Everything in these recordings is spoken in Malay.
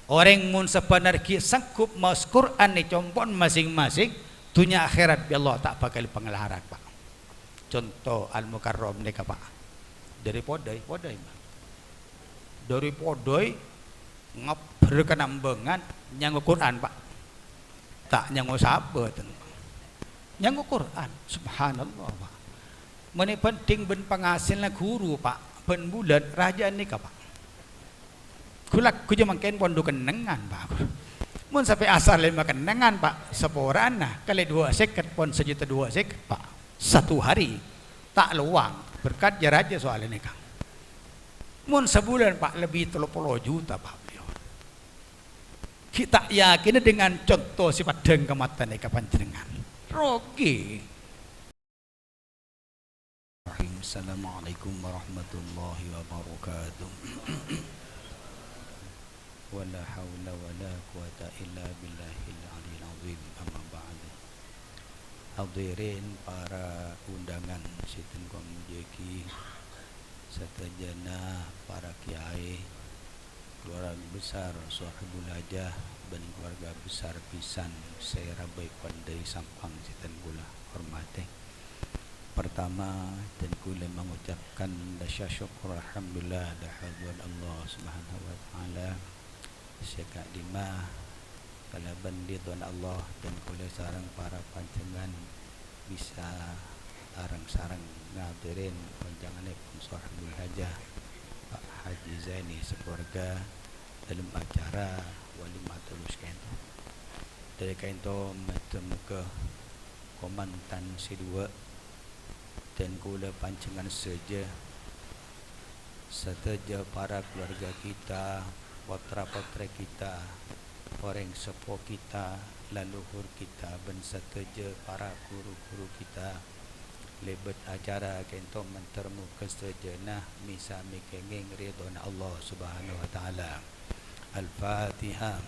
Orang mun sebenarnya sanggup mas Quran ni compon masing-masing dunia akhirat bi Allah tak bakal pengelaran Pak. Contoh Al-Mukarram ni Pak. Dari podai dari podai ngaberkan ambengan nyanggo Quran Pak. Tak nyanggo sahabat. Nyanggo Quran. Subhanallah Pak. Mene penting ben pengasilna guru Pak. Ben bulan raja ni Pak. Kulak kujo mangken pondok kenengan Pak. Mun sampai asal lima kenengan Pak. Seporana kali 2 seket pon 1,2 juta seket Pak. Satu hari tak luang berkat ya raja soal ini Kang. Mun sebulan Pak lebih 30 juta Pak. Kita yakin dengan contoh sifat dengkamatan eka panjenengan. Rogi. Assalamualaikum warahmatullahi wabarakatuh. Wala haula wala quwata illa billahil aliyil azim. Amma ba'du. Hadirin para undangan Sinten Komjeki satajana para kiai, keluarga besar Sahibul Hajah dan keluarga besar pisan saya rabai pandai sampang Sinten kula hormati. Pertama dan kula mengucapkan dasya syukur alhamdulillah dahadwan Allah Subhanahu wa taala seka lima kalaban ridwan Allah dan kula sareng para panjenengan bisa arang-sarang ngadirin panjenenganipun Sahibul Hajah Pak Haji Zaini sekeluarga dalam acara walimatul uskento. Dari kainto bertemu ke komandan C2 dan kula panjenengan saja serta para keluarga kita, putra-putri kita, orang sepuh kita, leluhur kita, dan serta para guru-guru kita lebet acara kento mentermu kesejenah misa mikengeng ridwan Allah Subhanahu wa taala. Al-Fatihah.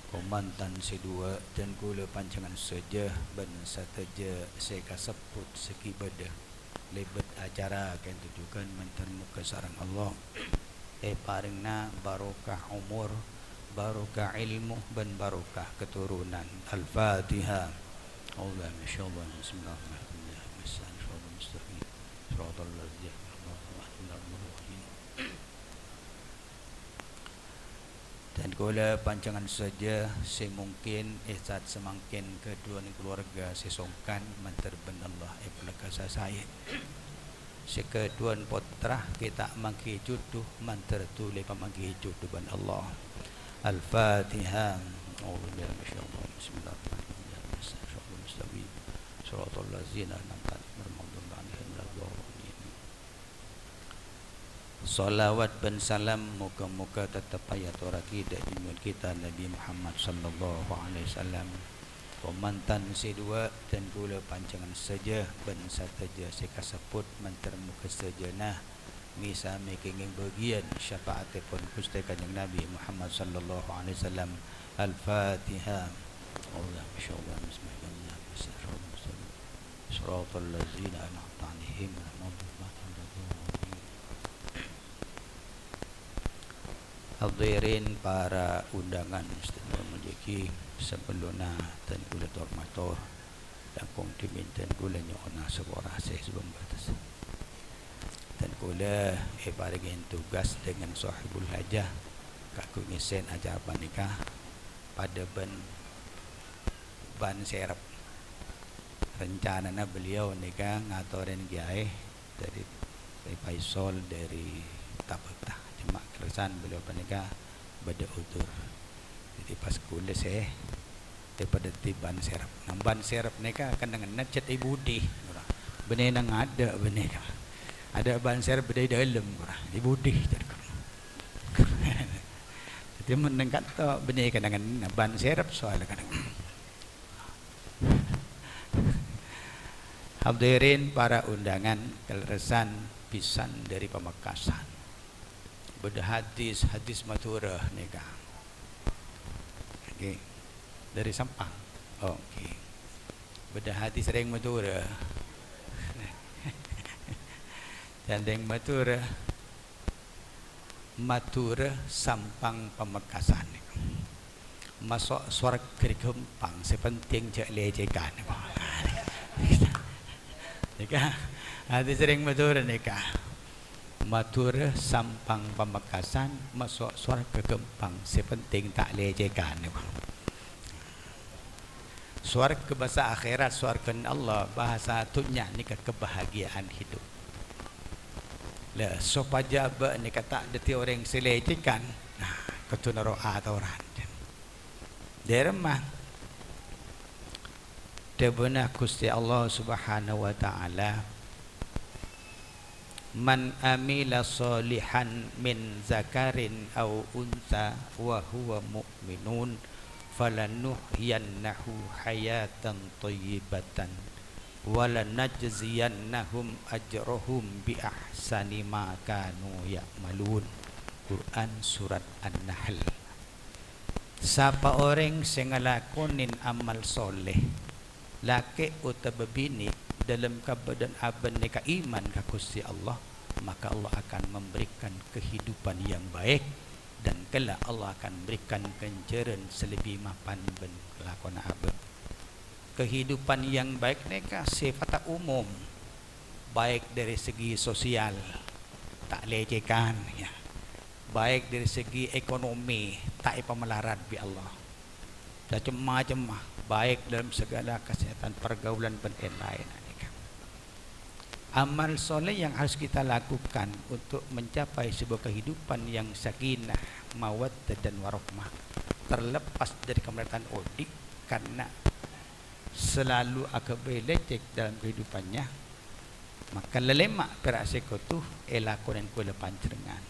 Komandan C2 dan kula panjangan saja ben sateja saya kasebut sekibada lebet acara kan tujukan mentermu kesarang Allah paringna barokah umur, barokah ilmu dan barokah keturunan. Al-Fatihah. Allah masyaallah. Bismillahirrahmanirrahim. Shiratal ladzina dan kula panjangan saja semungkin saat semakin kedua keluarga sesongkan menterben Allah pelakasa saya sekeduan putra kita mangki jodoh mentertule pamangki jodoh ban Allah. Al-Fatihah. Allahu masyaallah. Bismillahirrahmanirrahim. Shiratal ladzina an'amta salawat dan salam moga-moga tetap ayat oraki dan imun kita Nabi Muhammad sallallahu alaihi wasallam. Komandan C2 dan kula panjangan saja ben sateja sekaseput mentermu kesejenah misa mikinging bagian syafaatipun Gusti Kanjeng Nabi Muhammad sallallahu alaihi wasallam. Al-Fatihah. Allah masyaallah. Bismillahirrahmanirrahim. Shiratal ladzina an'amta 'alaihim. Hadirin para undangan Sinten Komjeki sebelumnya dan kula hormator dan kong diminten kula nyona sebuah sebelum batas dan kula paringin tugas dengan Sahibul Hajah kaku ngisen acara panikah pada ban serap rencananya beliau nikah ngatorin kiai dari Faisal dari Tapeta cuma keresan beliau panikah beda utur. Jadi pas kulis daripada ban serap. Ban serap nikah akan dengan necet ibu di. Benih nang ada benih kan. Ada ban serap beda dalam ibu di. Jadi menengkat tu benih kan dengan ban serap soal kan. Hadirin para undangan keresan pisan dari Pamekasan. Beda hadis maturah nikah. Okay. Dari Sampang. Okay. Bedah hati sering matura. Jandeng matura. Matura sampang Pamekasan. Masuk suara kerikempang sepenting cek lecekan. Nikah. Hati sering matura nikah. Matura sampang Pamekasan masuk suara kerikempang sepenting tak lecekan. Suarga bahasa akhirat, suarga Allah, bahasa dunia ni kebahagiaan hidup. Lah supaya ni kata deti orang selecikan, nah ketuna roa orang. Derma debuna Gusti Allah Subhanahu wa taala man amila salihan min zakarin aw unsa wa huwa mu'minun falanuhyiyannahu hayatan thayyibatan walanajziyannahum ajrahum bi ahsani ma kanu ya'malun. Quran surat An-Nahl. Sapa orang sing ngalakonin amal soleh laki utawa bini dalam keadaan aban neka iman ka Gusti Allah, maka Allah akan memberikan kehidupan yang baik dan kelak Allah akan berikan kenceran selebih mapan ben lakon abad. Kehidupan yang baik neka sifat umum, baik dari segi sosial tak lecekan ya, baik dari segi ekonomi tak pemelarat bi Allah, macam-macam baik dalam segala kesehatan pergaulan dan lain-lain. Amal soleh yang harus kita lakukan untuk mencapai sebuah kehidupan yang sakinah, mawaddah dan warahmah, terlepas dari kemelaran odik karena selalu akabai lecek dalam kehidupannya, maka lelemak peraseko tu elakon dan kuala pancerengan.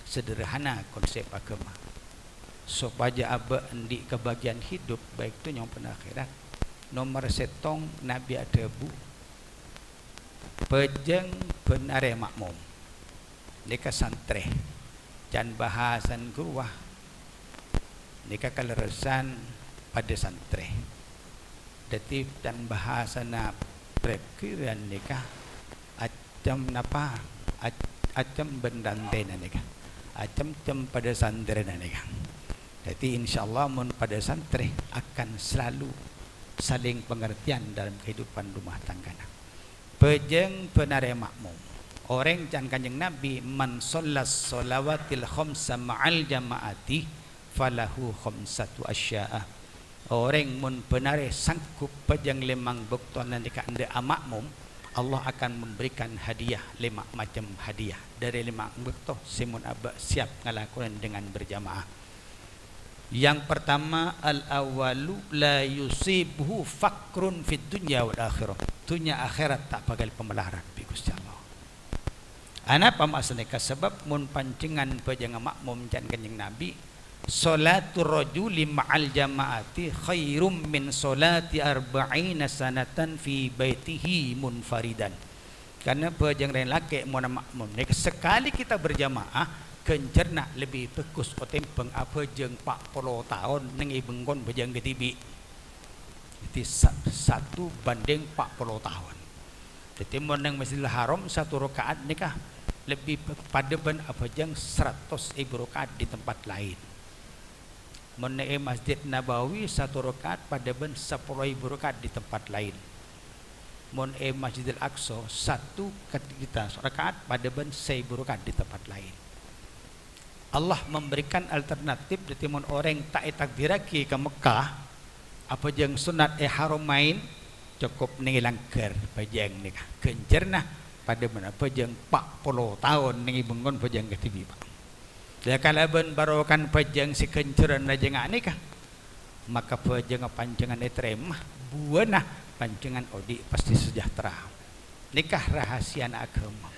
Sederhana konsep agama supaya aba di kebahagiaan hidup baik tu yang pernah akhirat. Nomor setong Nabi ada bu pejeng penare makmum nika santre dan bahasan guruah nika kaleresan pada santre detif dan bahasana perkiraan nika acam napa acam bendantena nika acam pada santre nika. Jadi insyaallah mun pada santre akan selalu saling pengertian dalam kehidupan rumah tangga. Pejeng penare makmum. Orang jan kanjeng Nabi man shollas sholawatil khamsa ma'al jamaati falahu khamsatu asya'a. Orang mun penare sangkup pejeng lemang bekton nandika anda makmum, Allah akan memberikan hadiah 5 macam hadiah. Dari 5 bekto simun aba siap ngalakukan dengan berjamaah. Yang pertama al-awalu la yusibuhu fakrun fid dunya wal akhirah. Dunia akhirat tak bakal pemelarat bi Gusti Allah. Anapa maksudnya? Sebab mun pancingan pejang makmum jan kanjeng Nabi, salatul rajuli ma'al jamaati khairum min salati arba'ina sanatan fi baitihi munfaridan. Karena pejang lain laki mun makmum sekali kita berjamaah kencerna lebih bagus otempeng apa jeng 40 tahun neng ibengkon bejang ketibi. Jadi 1 banding 40 tahun. Jadi menang Masjidil Haram 1 rakaat nikah lebih pada ben apa jeng 100.000 rakaat di tempat lain. Menang Masjid Nabawi 1 rakaat pada ben 10.000 rakaat di tempat lain. Menang Masjidil Aqsa 1 rakaat pada ben 1.000 rakaat di tempat lain. Allah memberikan alternatif di timur orang tak takdiraki ke Mekah apa jeng sunat haramain cukup nilang ker pajang nikah kencerna pada mana pajang 40 tahun ningi bengon pajang ketibi pak. Dia kalau ben barokan pajang si kenceran rajang nikah maka pajang panjangan etremah buana panjangan odi pasti sejahtera. Nikah rahasia agama.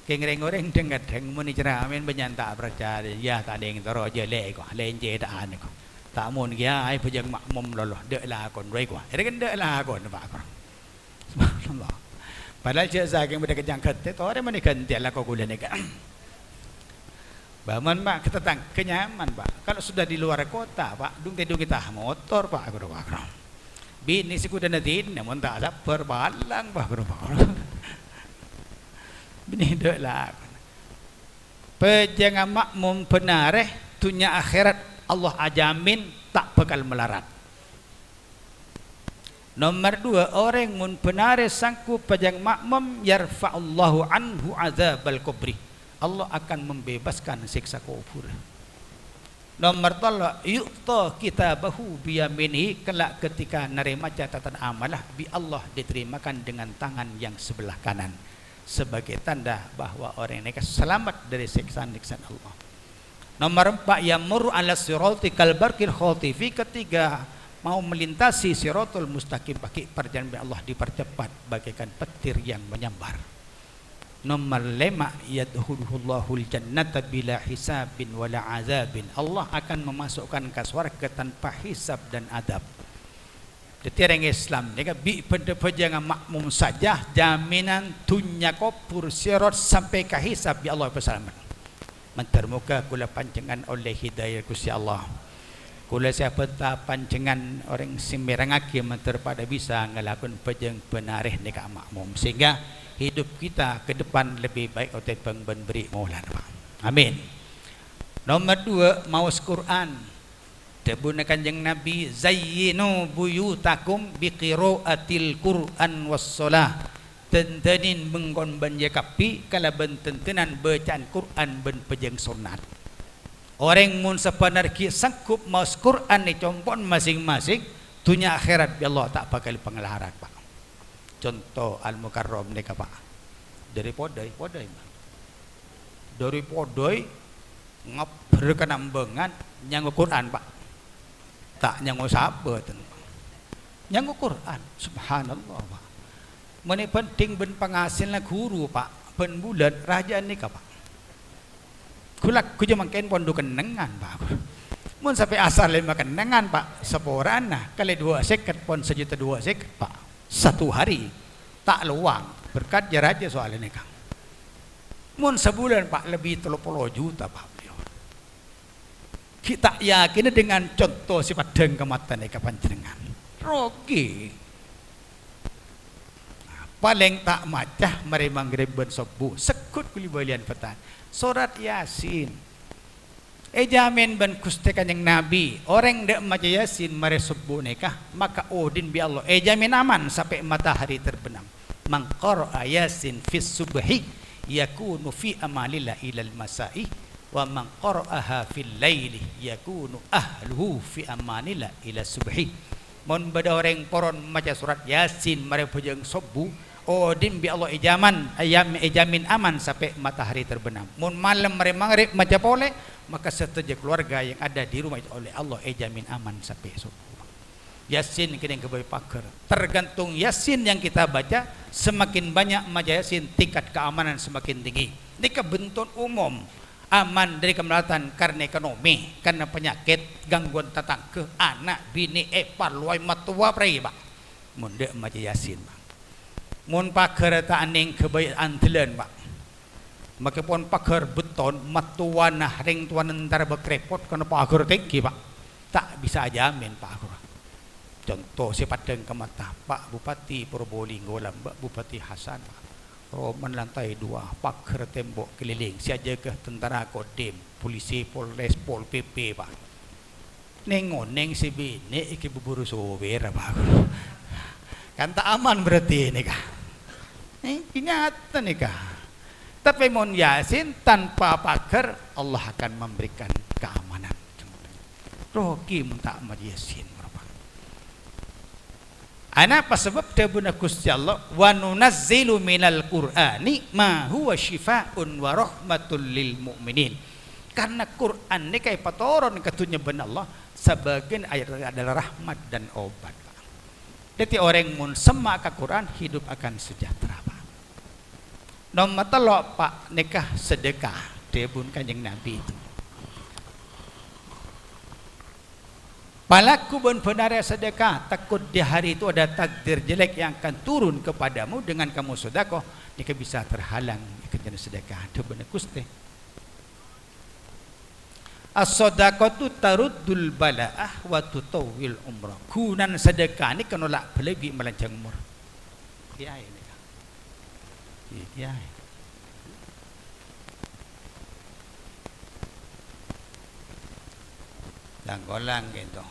Keng orang dengar deng muni cerah amin benyanta percaya ya tak deng taro je le ko len je tak an ko tak mun kia ai pejang makmum loloh dek lah kon roi ko ada kan dek lah kon pak ko subhanallah padahal je saking beda kejangkat te to ada mani kan tiala ko gula nega baman pak ketetang kenyaman pak kalau sudah di luar kota pak dung kita motor pak ko bini si kuda natin namun tak ada perbalang bah berubah bini dek lah pejangan makmum benar dunia akhirat Allah ajamin tak bakal melarat. Nomor 2, orang mun benar sangku pejang makmum yarfa'allahu anhu azabal kubri, Allah akan membebaskan siksa kubur. Nomor 3, yu'ta kitabahu biyaminihi, kelak ketika nerima catatan amalah bi Allah diterimakan dengan tangan yang sebelah kanan sebagai tanda bahwa orang ini selamat dari siksaan-siksaan Allah. Nomor 4, yamurru ala sirati kal barqil khatifi, ketiga mau melintasi siratul mustaqim pakai perjalanan Allah dipercepat bagaikan petir yang menyambar. Nomor 5, yadkhulullahul jannata bila hisabin wala azabin, Allah akan memasukkan ke surga tanpa hisab dan adab. Jadi orang Islam ni kan bi penjangan makmum saja jaminan dunia kubur sirat sampai ke hisab ya Allah berselamat. Mentermuka kula panjangan oleh hidayah Gusti Allah. Kula siapa tak panjangan orang simirangaki menterpada bisa ngelakun pejang benarih ni ka makmum sehingga hidup kita ke depan lebih baik oleh pemberi maulan. Amin. Nomor 2, maus Quran. Debuna kanjeng Nabi, zayyinu buyutakum biqiraatil Quran wassalah. Tentenin menggon banjakapi kala bententenan bacaan Quran ben pejang sunat. Orang mun sebenarnya sanggup maus Quran ni compon masing-masing dunia akhirat bi Allah tak bakal pengelaharan Pak. Contoh Al-Mukarram ni ka Pak. Dari podai ngaberkan ambengan nyanggo Quran Pak. Tak nyanggo sahabat nyanggo Quran. Subhanallah Pak. Mene penting ben pengasilna guru Pak. Ben bulan raja ni ka Pak. Kulak ku cuma kain pondok kenengan Pak. Mun sampai asal 5 kenengan Pak. Seporana kali 2 seket pon 1.2 seket Pak. Satu hari tak luang berkat raja soal ini Kang. Mun sebulan Pak lebih 30 juta Pak. Kita yakin dengan contoh sifat deng kematan eka panjenengan. Rogi. Paling tak macah mari manggrib ben subuh sekut kuli balian petan. Surat Yasin. Jamin ben Gusti Kanjeng Nabi, orang dak maca Yasin mari subuh nikah, maka odin bi Allah jamin aman sampai matahari terbenam. Man qara'a Yasin fis subhi yakunu fi amalillah ilal masai wa man qara'aha fil laili yakunu ahluhu fi amanillah ila subhi. Mun bada orang poron maca surat Yasin mari pejeng subuh odin bi Allah jamin aman sampai matahari terbenam. Mun malam mari maghrib maca pole maka setiap keluarga yang ada di rumah itu oleh Allah jamin aman sampai subuh. Yasin kini kebaik pakar. Tergantung Yasin yang kita baca, semakin banyak maca Yasin tingkat keamanan semakin tinggi. Ini kebentuk umum. Aman dari kemelaratan karena ekonomi, karena penyakit, gangguan tetangga, anak, bini, luai matua prai Pak. Mun dek maca Yasin Pak. Mun pakar tak aning kebaik antilen Pak. Maka pun pakar beton matuanah ring tuan ntar bekrepot kena pakar tinggi Pak. Tak bisa jamin Pak. Contoh sifat deng kemata Pak Bupati Probolinggo Mbak Bupati Hasan Pak. Roman lantai 2 pakar tembok keliling siaja ke tentara Kodim, polisi, Polres, Pol PP Pak. Neng si bini iki buburu sober Pak. Kan tak aman berarti ini kah? Nyata nih kah? Tapi mon Yasin tanpa pakar Allah akan memberikan keamanan. Rogi tak amat Yasin. Apa sebab tabuna Gusti Allah wa nunazzilu minal Qur'ani ma huwa syifaa'un wa rahmatul lil mu'minin. Karena Quran ini kayak patoron katunya ben Allah sebagian ayat adalah rahmat dan obat. Jadi orang mun semak ke Quran hidup akan sejahtera Pak. Nomor 3 Pak nikah sedekah debun Kanjeng Nabi itu. Palaku benar sedekah, takut di hari itu ada takdir jelek yang akan turun kepadamu dengan kamu sedekah, jika bisa terhalang kerjaan sedekah. Itu benar Gusti. As-sadaqatu taruddul bala'ah wa tutawwil umrah. Gunan sedekah ni kenolak lebih melanjang umur. Ya ini. Ya. Langgolang gitu.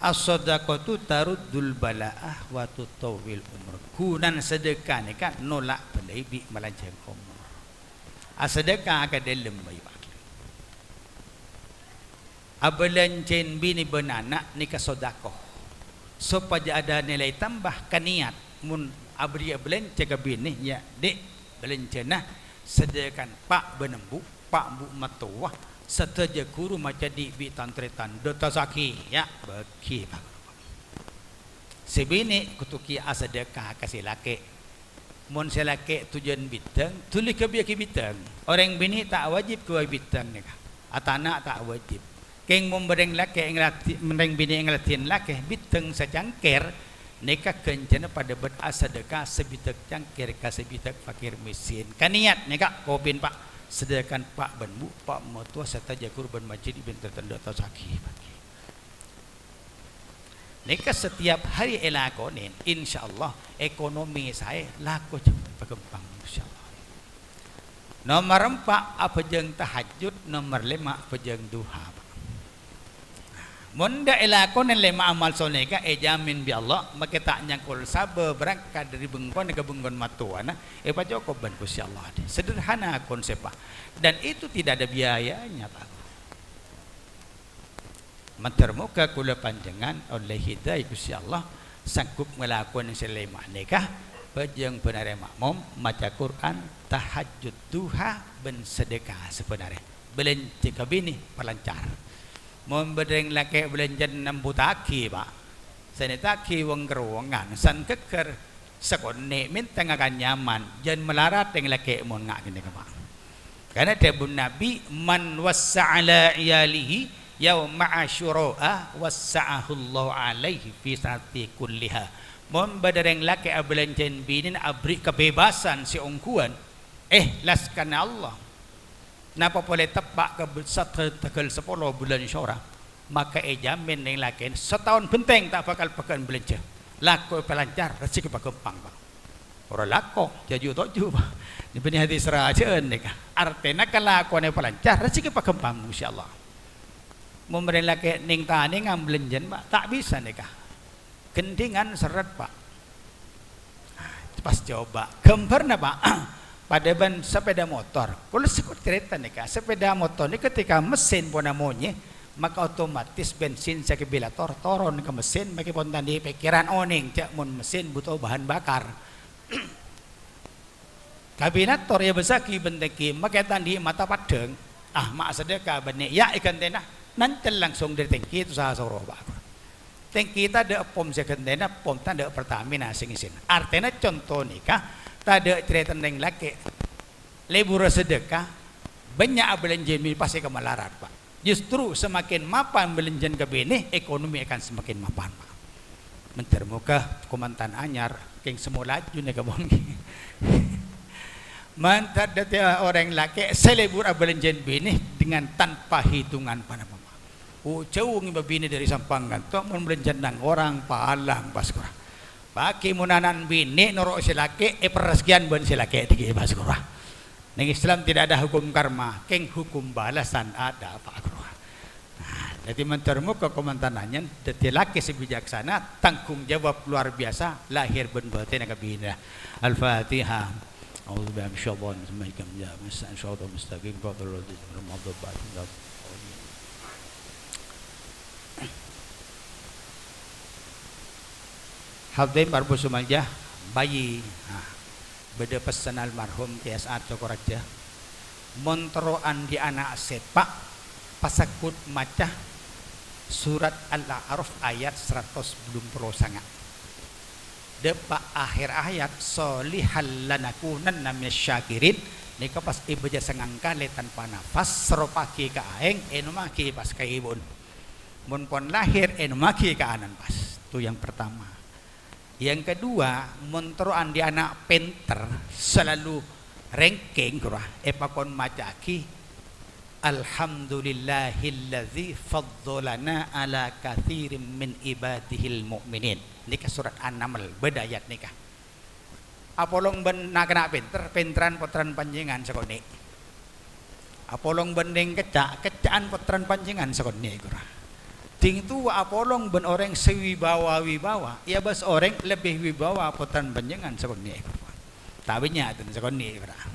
As-sadaqatu taruddul bala'ah wa tutawwil umur. Gunan sedekah ni kan nolak lebih melanjang umur. Sedekah akan dalam baik. Abelancen bini benanak ni ka sedekah. Supaya ada nilai tambah kan niat mun abri abelancen ka bini ya dek belancenah sedekah pak benembu pak bu matuah seteja guru macam di tantretan dota saki ya bagi pak sebini kutuki asadekah kasih laki mon selaki tujuan bintang tulis ke biaki bintang orang bini tak wajib ke bintang ni atau anak tak wajib keng membereng laki mereng bini ngelatin laki bintang secangkir nikah kencana pada berasadekah sebitak cangkir kasih bitak fakir miskin kan niat nikah kopin pak sedangkan pak benbu pak mertua serta jagur ben masjid ibn tertanda atau sakit bagi nikah setiap hari elakonin insyaallah ekonomi saya laku cepat berkembang insyaallah. Nomor 4 apa jeng tahajud, nomor 5 apa jeng duha. Munda elakonin 5 amal soleh ka jamin bi Allah maka tak nyangkul sabar berangkat dari bengkon ke bengkon matuana baca koban Gusti Allah. Sederhana konsepnya dan itu tidak ada biayanya Pak. Mentermuka kula panjangan oleh hidayah Gusti Allah sanggup melakukan selema nikah pejeng penare makmum maca Quran tahajud duha ben sedekah sebenarnya belanja kabini pelancar membedeng laki belanjan nampu taki Pak sani taki wong keruangan san keker sekone minta ngakan nyaman jan melarat dengan laki mon ngak gini Pak karena tabun Nabi man wassa'ala iyalihi yauma asyura wassa'ahullahu alaihi fi sanati kulliha membedeng laki belanjan binin abri kebebasan si ongkuan laskan Allah napa boleh tepak ke tegal 10 bulan syurah maka jamin yang lakin setahun penting tak bakal pekan belanja laku pelancar rezeki berkembang Pak orang laku jaju toju Pak ini benih hati serajan nikah artinya kelakuan yang pelancar rezeki berkembang insyaallah memberi laki ning tani ngambelanjan Pak tak bisa nikah gendingan seret Pak pas coba gembarna Pak pada ban sepeda motor kalau sekut cerita nih kak sepeda motor ini ketika mesin pun namanya maka otomatis bensin saya kebilator turun ke mesin maka pun tadi pikiran oning cak mun mesin butuh bahan bakar kabinator ya besaki benteki maka tadi mata padeng mak sedekah benih ya ikan tenah nanti langsung dari tangki itu saya suruh Pak tangki kita ada pom second tenah pom tanda Pertamina singisin artinya contoh nih kak tak ada cerita tentang laki lebur sedekah banyak belanjan pasti kemalarat Pak justru semakin mapan belanjan ke bini ekonomi akan semakin mapan Pak mentermuka komandan anyar keng semula laju nih kebongi mantat data orang laki selebur belanjan bini dengan tanpa hitungan pada Pak jauh ngiba bini dari sampangan tuh mau belanjan nang orang palang baskura baki munanan bini norok silake persekian ben silake diki baskura ning Islam tidak ada hukum karma keng hukum balasan ada Pak Guru jadi mentermu ke komandanannya dadi laki sebijaksana tanggung jawab luar biasa lahir ben batin ka bini Al-Fatihah A'udzu billahi minasyaitonir rajim Shiratal mustaqim Habib Barbu Sumaljah bayi beda pesan almarhum TSA Cokoraja monteroan di anak sepak pasakut macah surat Al-A'raf ayat 129. Depa akhir ayat solihal lanakunanna minasyakirin nika pas ibu ja sangangkale tanpa nafas seropaki ka aeng enumaki pas ka ibun mun pon lahir enumaki ka anan pas itu yang pertama. Yang kedua mun teruan di anak pinter selalu ranking kurang epakon macaki alhamdulillahilladzi faddalana ala katsirin min ibadihil mu'minin. Nikah surat An-Naml bedayat nikah. Apolong ben nak kena pinteran potran panjenengan sakone. Apolong bendeng kecaan potran panjenengan sakone kurang. Ting tu apolong ben orang sewibawa ya bas orang lebih wibawa potran panjenengan sakone kurang. Tabinya tu sakone kurang.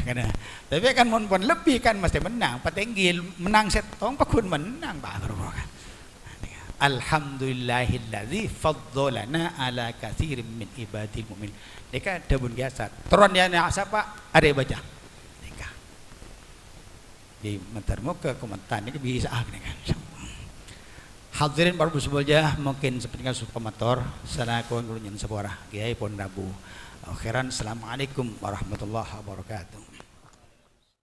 Karena tapi kan mun pun lebih kan mesti menang patenggil menang setong pakun menang baru kan. Alhamdulillahilladzi faddalana ala katsirin min ibadil mu'min. Deka dabun biasa. Turon dia siapa? Ada baca. Deka. Di mentermo ke komentar ini bisa kan. Hadirin baru sebolja mungkin seperti supamator salaku ngulunyan sebuah kiai pon rabu. Akhiran assalamualaikum warahmatullahi wabarakatuh.